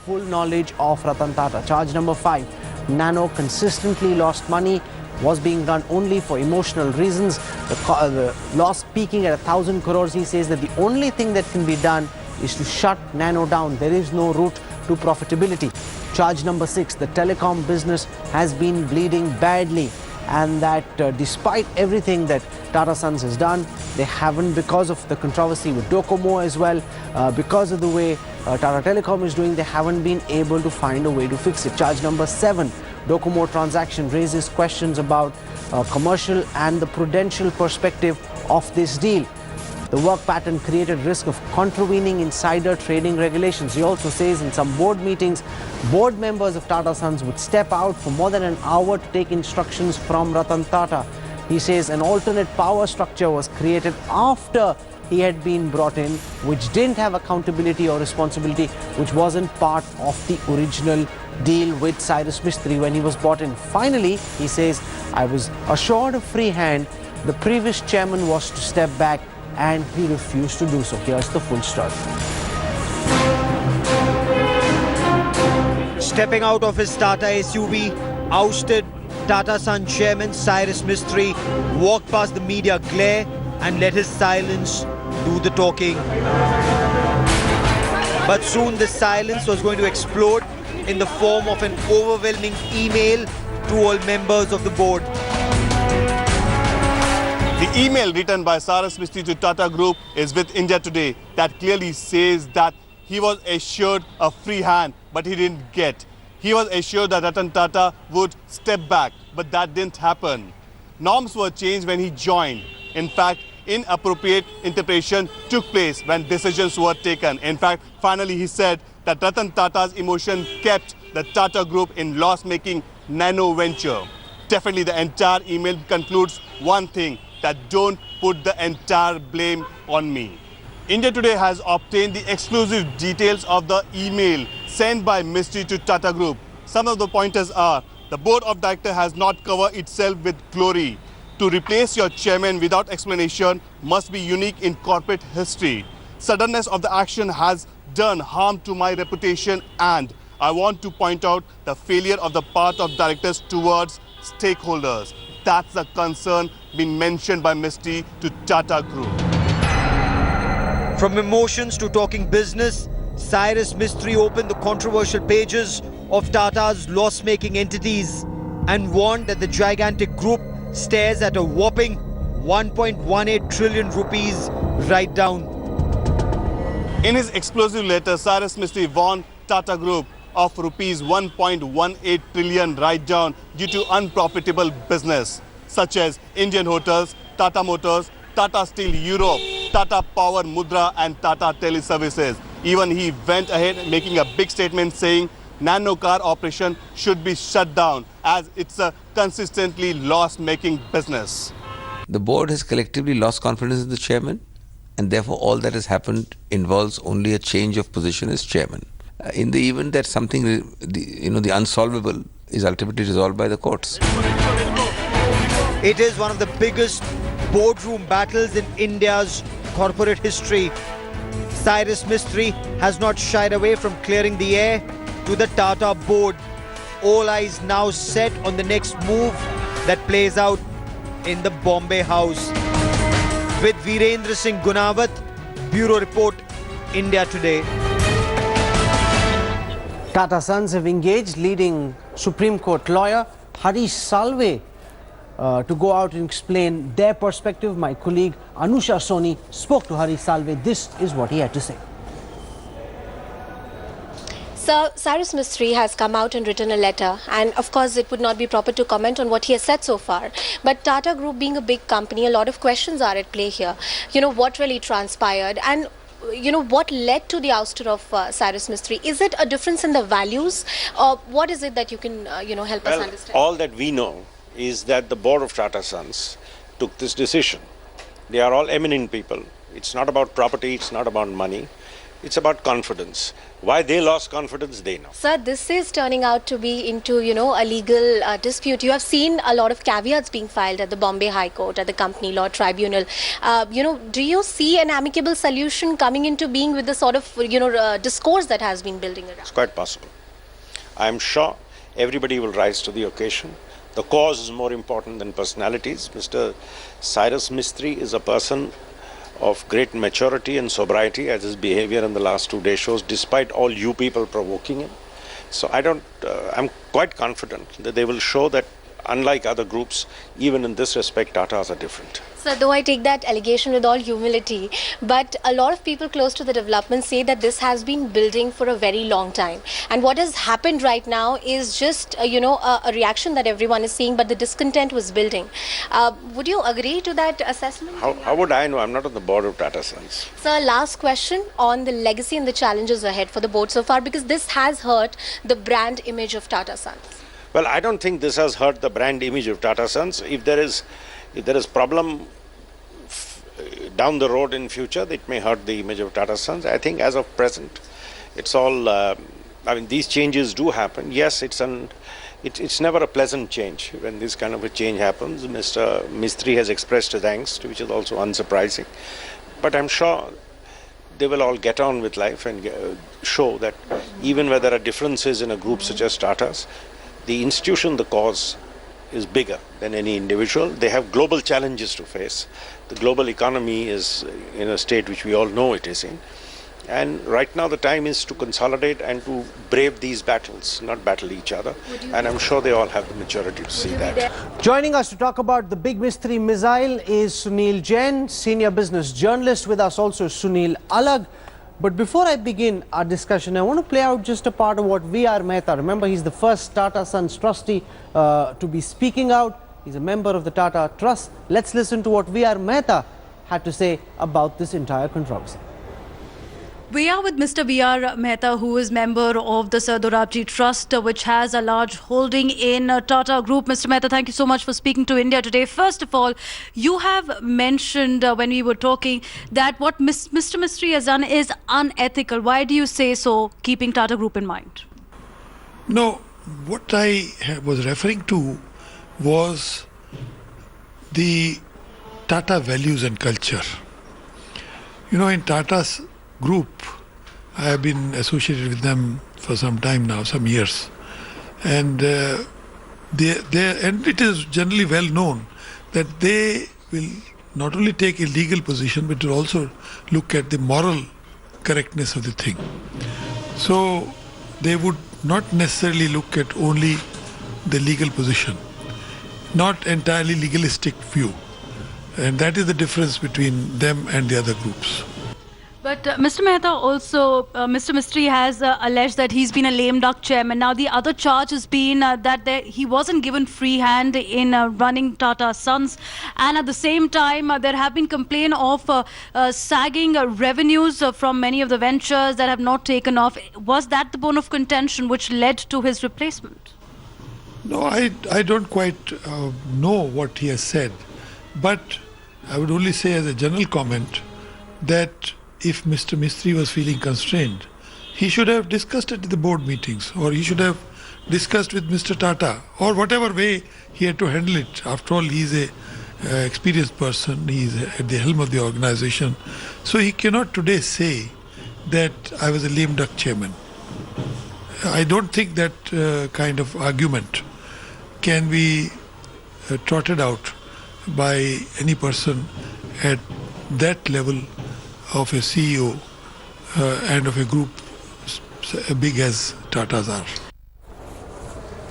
full knowledge of Ratan Tata. Charge number 5, Nano consistently lost money, was being done only for emotional reasons. The loss peaking at 1,000 crores. He says that the only thing that can be done is to shut Nano down. There is no route to profitability. Charge number 6, the telecom business has been bleeding badly, and that despite everything that Tata Sons has done, they haven't, because of the controversy with Docomo as well, because of the way Tata Telecom is doing, they haven't been able to find a way to fix it. Charge number 7, Docomo transaction raises questions about commercial and the prudential perspective of this deal. The work pattern created risk of contravening insider trading regulations. He also says in some board meetings, board members of Tata Sons would step out for more than an hour to take instructions from Ratan Tata. He says an alternate power structure was created after he had been brought in, which didn't have accountability or responsibility, which wasn't part of the original deal with Cyrus Mistry when he was brought in. Finally, he says, I was assured a free hand. The previous chairman was to step back, and he refused to do so. Here's the full story. Stepping out of his Tata SUV, ousted Tata Son chairman Cyrus Mistry walked past the media glare and let his silence do the talking. But soon the silence was going to explode in the form of an overwhelming email to all members of the board. The email written by Cyrus Mistry to Tata Group is with India Today that clearly says that he was assured a free hand, but he didn't get. He was assured that Ratan Tata would step back, but that didn't happen. Norms were changed when he joined. In fact, inappropriate interpretation took place when decisions were taken. In fact, finally he said that Ratan Tata's emotion kept the Tata Group in loss-making Nano venture. Definitely the entire email concludes one thing, that don't put the entire blame on me. India Today has obtained the exclusive details of the email sent by Mistry to Tata Group. Some of the pointers are, the board of directors has not covered itself with glory. To replace your chairman without explanation must be unique in corporate history. Suddenness of the action has done harm to my reputation, and I want to point out the failure of the part of directors towards stakeholders. That's the concern being mentioned by Mistry to Tata Group. From emotions to talking business, Cyrus Mistry opened the controversial pages of Tata's loss-making entities and warned that the gigantic group stares at a whopping 1.18 trillion rupees write down. In his explosive letter, Cyrus Mistry warned Tata Group of rupees 1.18 trillion write down due to unprofitable business such as Indian Hotels, Tata Motors, Tata Steel Europe, Tata Power Mudra and Tata Teleservices. Even he went ahead making a big statement saying Nano car operation should be shut down as it's a consistently loss-making business. The board has collectively lost confidence in the chairman, and therefore all that has happened involves only a change of position as chairman. In the event that something, the unsolvable is ultimately resolved by the courts. It is one of the biggest boardroom battles in India's corporate history. Cyrus Mistry has not shied away from clearing the air to the Tata board. All eyes now set on the next move that plays out in the Bombay House. With Virendra Singh Gunawat, Bureau Report, India Today. Tata Sons have engaged leading Supreme Court lawyer Harish Salve to go out and explain their perspective. My colleague Anusha Soni spoke to Harish Salve. This is what he had to say. So, Cyrus Mistry has come out and written a letter, and of course it would not be proper to comment on what he has said so far. But Tata Group being a big company, a lot of questions are at play here. What really transpired, and what led to the ouster of Cyrus Mistry? Is it a difference in the values, or what is it that you can help us understand? All that we know is that the board of Tata Sons took this decision. They are all eminent people. It's not about property, it's not about money. It's about confidence. Why they lost confidence, they know. Sir, this is turning out to be into, a legal dispute. You have seen a lot of caveats being filed at the Bombay High Court, at the Company Law Tribunal. Do you see an amicable solution coming into being with the sort of, discourse that has been building around? It's quite possible. I'm sure everybody will rise to the occasion. The cause is more important than personalities. Mr. Cyrus Mistry is a person of great maturity and sobriety, as his behavior in the last 2 days shows, despite all you people provoking him. So I'm quite confident that they will show that, unlike other groups, even in this respect, Tatas are different. Sir, though I take that allegation with all humility, but a lot of people close to the development say that this has been building for a very long time. And what has happened right now is just, a reaction that everyone is seeing, but the discontent was building. Would you agree to that assessment? How would I know? I'm not on the board of Tata Sons. Sir, last question on the legacy and the challenges ahead for the board so far, because this has hurt the brand image of Tata Sons. Well, I don't think this has hurt the brand image of Tata Sons. If there is problem down the road in future, it may hurt the image of Tata Sons. I think as of present, it's all. These changes do happen. Yes, it's never a pleasant change when this kind of a change happens. Mr. Mistry has expressed his angst, which is also unsurprising. But I'm sure they will all get on with life and show that even where there are differences in a group such as Tata's, the institution, the cause, is bigger than any individual. They have global challenges to face. The global economy is in a state which we all know it is in. And right now the time is to consolidate and to brave these battles, not battle each other. And I'm sure they all have the maturity to see that. Joining us to talk about the big mystery missile is Sunil Jain, senior business journalist. With us also Sunil Alag. But before I begin our discussion, I want to play out just a part of what V.R. Mehta. Remember, he's the first Tata Sons trustee to be speaking out. He's a member of the Tata Trust. Let's listen to what V.R. Mehta had to say about this entire controversy. We are with Mr. V.R. Mehta, who is member of the Sir Dorabji Trust, which has a large holding in Tata Group. Mr. Mehta, thank you so much for speaking to India today. First of all, you have mentioned when we were talking that what Mr. Mistry has done is unethical. Why do you say so, keeping Tata Group in mind? No, what I was referring to was the Tata values and culture. In Tata's Group, I have been associated with them for some time now, some years, and and it is generally well known that they will not only take a legal position but will also look at the moral correctness of the thing. So they would not necessarily look at only the legal position, not entirely legalistic view, and that is the difference between them and the other groups. But Mr. Mehta also, Mr. Mistry has alleged that he's been a lame duck chairman. Now the other charge has been that he wasn't given free hand in running Tata Sons, and at the same time there have been complaints of sagging revenues from many of the ventures that have not taken off. Was that the bone of contention which led to his replacement? No, I don't quite know what he has said, but I would only say as a general comment that if Mr. Mistry was feeling constrained, he should have discussed it at the board meetings, or he should have discussed with Mr. Tata, or whatever way he had to handle it. After all, he is a experienced person, he is at the helm of the organization, so he cannot today say that I was a lame duck chairman. I don't think that kind of argument can be trotted out by any person at that level of a CEO and of a group big as Tata's are.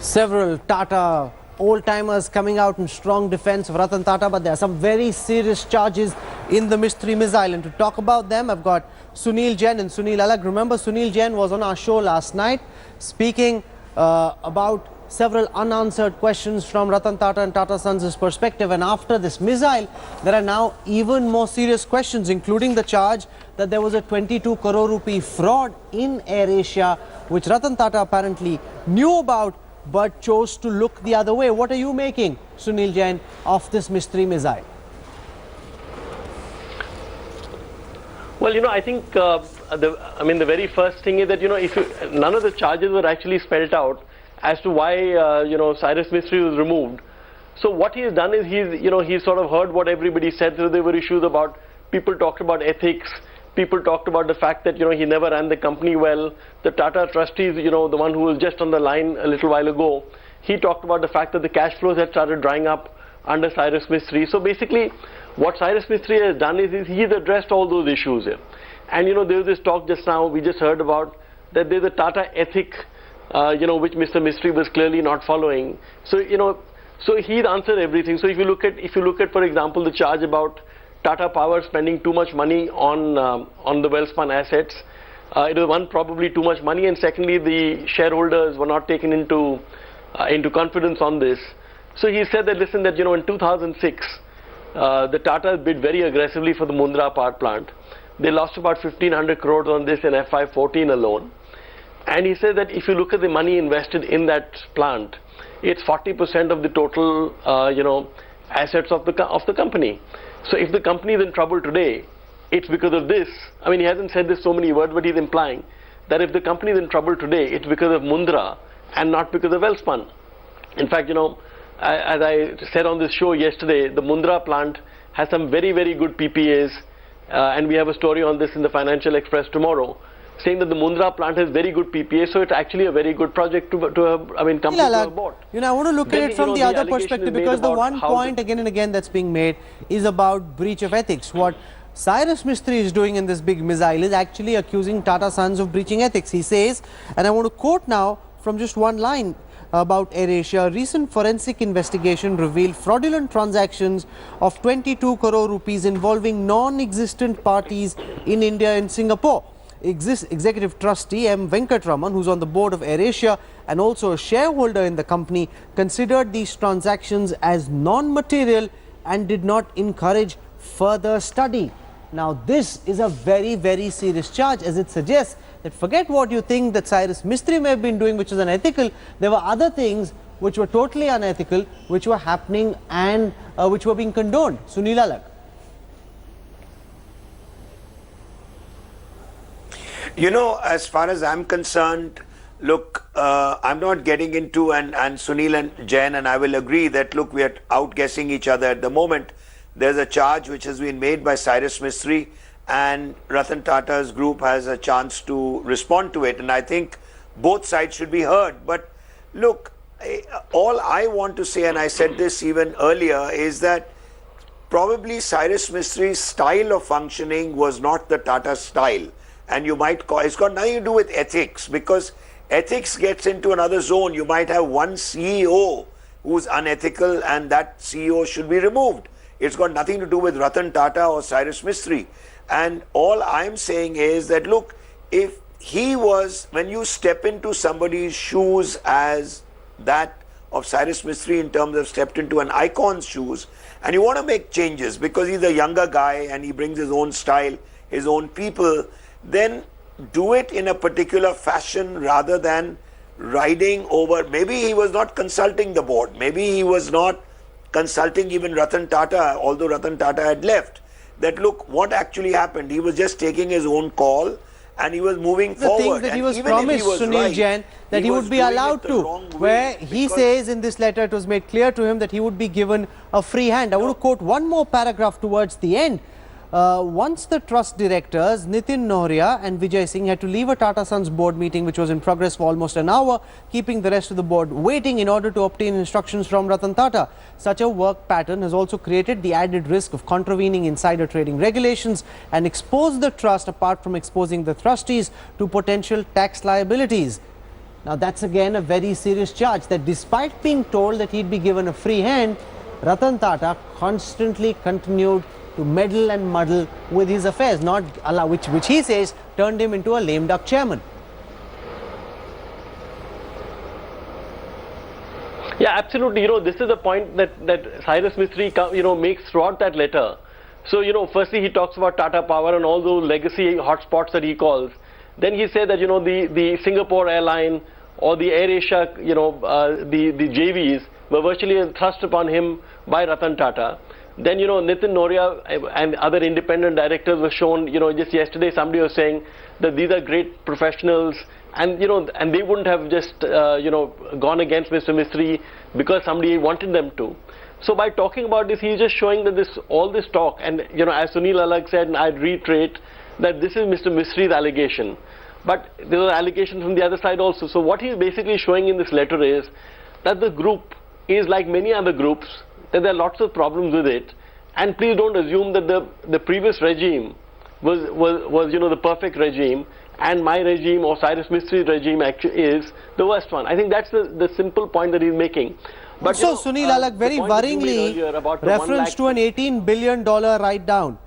Several Tata old-timers coming out in strong defense of Ratan Tata, but there are some very serious charges in the Mistry missile. And to talk about them, I've got Sunil Jain and Sunil Alag. Remember, Sunil Jain was on our show last night speaking about several unanswered questions from Ratan Tata and Tata Sons' perspective. And after this missile, there are now even more serious questions, including the charge that there was a 22 crore rupee fraud in AirAsia, which Ratan Tata apparently knew about but chose to look the other way. What are you making, Sunil Jain, of this Mistry missile? Well, I think the very first thing is that, if none of the charges were actually spelled out as to why, Cyrus Mistry was removed. So what he's done is he's sort of heard what everybody said. So there were issues about, people talked about ethics, people talked about the fact that, he never ran the company well. The Tata trustees, the one who was just on the line a little while ago, he talked about the fact that the cash flows had started drying up under Cyrus Mistry. So basically, what Cyrus Mistry has done is he's addressed all those issues here. And there was this talk just now, we just heard about, that there's a Tata ethic, which Mr. Mistry was clearly not following. So, so he's answered everything. So if you look at, for example, the charge about Tata Power spending too much money on the well-spun assets, it was one, probably too much money, and secondly, the shareholders were not taken into confidence on this. So he said that, listen, that in 2006, the Tata bid very aggressively for the Mundra power plant. They lost about 1,500 crores on this in FY14 alone. And he said that if you look at the money invested in that plant, it's 40% of the total, assets of the company. So if the company is in trouble today, it's because of this. I mean, he hasn't said this so many words, but he's implying that if the company is in trouble today, it's because of Mundra and not because of Welspun. In fact, as I said on this show yesterday, the Mundra plant has some very, very good PPAs, and we have a story on this in the Financial Express tomorrow, saying that the Mundra plant has very good PPA, so it's actually a very good project to have, company to have bought. I want to look at it from the other perspective, because the one point again and again that's being made is about breach of ethics. What Cyrus Mistry is doing in this big missile is actually accusing Tata Sons of breaching ethics. He says, and I want to quote now from just one line about AirAsia, recent forensic investigation revealed fraudulent transactions of 22 crore rupees involving non-existent parties in India and Singapore. Executive trustee M. Venkatraman, who's on the board of AirAsia and also a shareholder in the company, considered these transactions as non-material and did not encourage further study. Now, this is a very, very serious charge, as it suggests that forget what you think that Cyrus Mistry may have been doing, which is unethical. There were other things which were totally unethical, which were happening and which were being condoned. Sunil Alak. As far as I'm concerned, look, I'm not getting into, and Sunil and Jain and I will agree that, look, we are outguessing each other at the moment. There's a charge which has been made by Cyrus Mistry, and Ratan Tata's group has a chance to respond to it. And I think both sides should be heard. But look, all I want to say, and I said this even earlier, is that probably Cyrus Mistry's style of functioning was not the Tata style. And you might call, it's got nothing to do with ethics, because ethics gets into another zone. You might have one CEO who's unethical and that CEO should be removed. It's got nothing to do with Ratan Tata or Cyrus Mistry. And all I'm saying is that, look, if he was, when you step into somebody's shoes as that of Cyrus Mistry in terms of stepped into an icon's shoes, and you want to make changes because he's a younger guy and he brings his own style, his own people, then do it in a particular fashion rather than riding over. Maybe he was not consulting the board. Maybe he was not consulting even Ratan Tata, although Ratan Tata had left. That, look, what actually happened? He was just taking his own call and he was moving forward. The things that he was promised, Sunil Jain, that he would be allowed to, where he says in this letter it was made clear to him that he would be given a free hand. I want to quote one more paragraph towards the end. Once the trust directors, Nitin Nohria and Vijay Singh, had to leave a Tata Sons board meeting which was in progress for almost an hour, keeping the rest of the board waiting in order to obtain instructions from Ratan Tata. Such a work pattern has also created the added risk of contravening insider trading regulations and exposed the trust, apart from exposing the trustees, to potential tax liabilities. Now, that's again a very serious charge, that despite being told that he'd be given a free hand, Ratan Tata constantly continued to meddle and muddle with his affairs, not allow, which he says turned him into a lame duck chairman. Yeah, absolutely. This is a point that Cyrus Mistry, makes throughout that letter. So, firstly he talks about Tata Power and all those legacy hotspots that he calls. Then he said that, the Singapore airline or the AirAsia, the JVs were virtually thrust upon him by Ratan Tata. Then, you know, Nitin Noria and other independent directors were shown, you know, just yesterday somebody was saying that these are great professionals, and, you know, and they wouldn't have just, you know, gone against Mr. Mistry because somebody wanted them to. So by talking about this, he's just showing that all this talk, and, you know, as Sunil Alagh said, and I'd reiterate, that this is Mr. Mistry's allegation. But there are allegations from the other side also. So what he's basically showing in this letter is that the group is like many other groups, that there are lots of problems with it, and please don't assume that the previous regime was you know, the perfect regime, and my regime or Cyrus Mistry's regime actually is the worst one. I think that's the simple point that he's making. But so, Sunil Alagh, very worryingly, reference to an $18 billion write-down,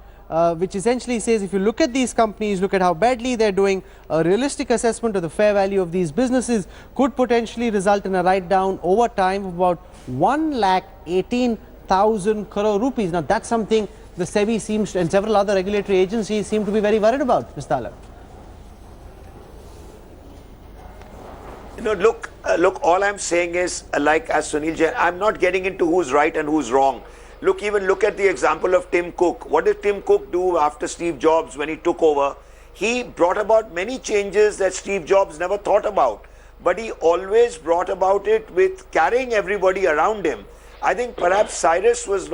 which essentially says if you look at these companies, look at how badly they're doing, a realistic assessment of the fair value of these businesses could potentially result in a write-down over time of about 1,18,000 crore rupees. Now, that's something the SEBI seems to, and several other regulatory agencies seem to be very worried about, Mr. Alagh. You know, look, all I'm saying is, like as Sunil Jain, I'm not getting into who's right and who's wrong. Look, even look at the example of Tim Cook. What did Tim Cook do after Steve Jobs when he took over? He brought about many changes that Steve Jobs never thought about. But he always brought about it with carrying everybody around him. I think perhaps Cyrus was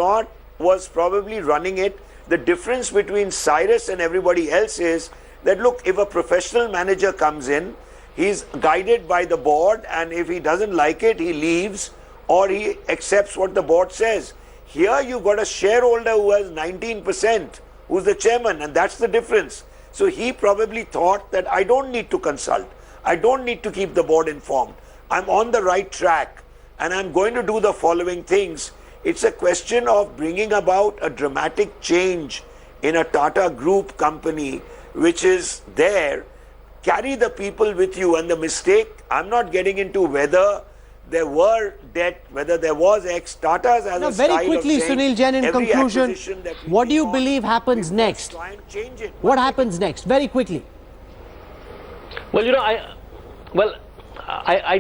probably running it. The difference between Cyrus and everybody else is that, look, if a professional manager comes in, he's guided by the board, and if he doesn't like it, he leaves or he accepts what the board says. Here you've got a shareholder who has 19%, who's the chairman, and that's the difference. So he probably thought that I don't need to consult. I don't need to keep the board informed. I'm on the right track and I'm going to do the following things. It's a question of bringing about a dramatic change in a Tata Group company which is there. Carry the people with you, and the mistake, I'm not getting into whether there were debt, whether there was X. Tata's as a very quickly, Sunil Jain, in conclusion, what do you believe happens next? What happens next? Very quickly. Well, you know, I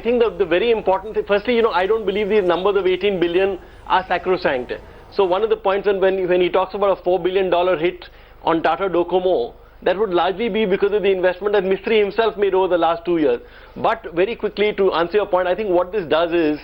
think the very important thing, firstly, you know, I don't believe these numbers of 18 billion are sacrosanct. So one of the points, and when he talks about a $4 billion hit on Tata Docomo, that would largely be because of the investment that Mistry himself made over the last 2 years. But very quickly, to answer your point, I think what this does is,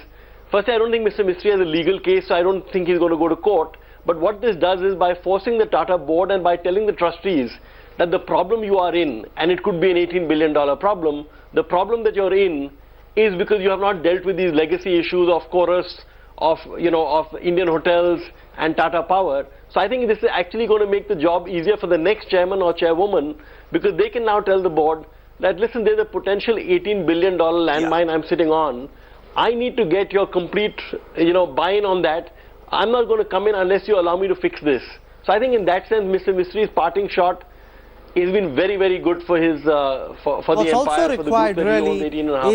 firstly, I don't think Mr. Mistry has a legal case, so I don't think he's going to go to court. But what this does is, by forcing the Tata board and by telling the trustees that the problem you are in, and it could be an $18 billion problem, the problem that you're in is because you have not dealt with these legacy issues of Chorus, of, you know, of Indian Hotels and Tata Power. So I think this is actually going to make the job easier for the next chairman or chairwoman, because they can now tell the board that, listen, there's a potential $18 billion landmine I'm sitting on. I need to get your complete, you know, buy-in on that. I'm not going to come in unless you allow me to fix this. So I think in that sense, Mr. Mistry's parting shot has been very, very good for his for the empire. What's also required really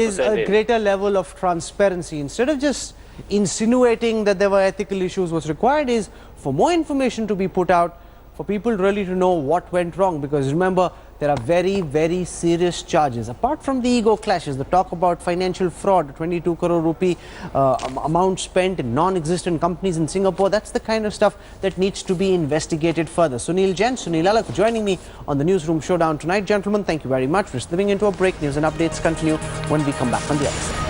is a in. greater level of transparency. Instead of just insinuating that there were ethical issues, what's required is for more information to be put out, for people really to know what went wrong. Because remember, there are very, very serious charges. Apart from the ego clashes, the talk about financial fraud, 22 crore rupee amount spent in non-existent companies in Singapore, that's the kind of stuff that needs to be investigated further. Sunil Jain, Sunil Alagh for joining me on the Newsroom Showdown tonight. Gentlemen, thank you very much. We're slipping into a break. News and updates continue when we come back on the other side.